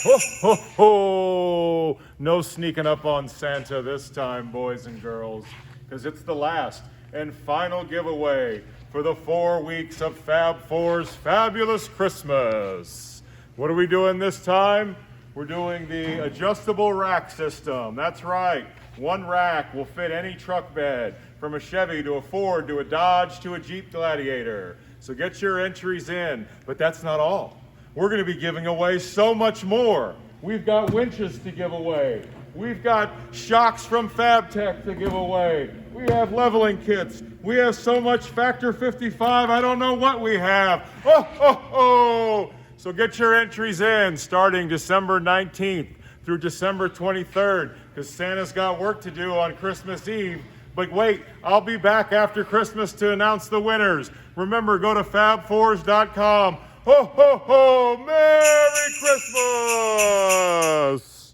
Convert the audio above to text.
Ho, ho, ho! No sneaking up on Santa this time, boys and girls, because it's the last and final giveaway for the 4 weeks of Fab Fours Fabulous Christmas. What are we doing this time? We're doing the adjustable rack system. That's right. One rack will fit any truck bed, from a Chevy to a Ford to a Dodge to a Jeep Gladiator. So get your entries in, but that's not all. We're going to be giving away so much more. We've got winches to give away. We've got shocks from Fabtech to give away. We have leveling kits. We have so much Factor 55, I don't know what we have. Oh, oh, oh! So get your entries in starting December 19th through December 23rd, because Santa's got work to do on Christmas Eve. But wait, I'll be back after Christmas to announce the winners. Remember, go to fabfours.com. Ho, ho, ho! Merry Christmas!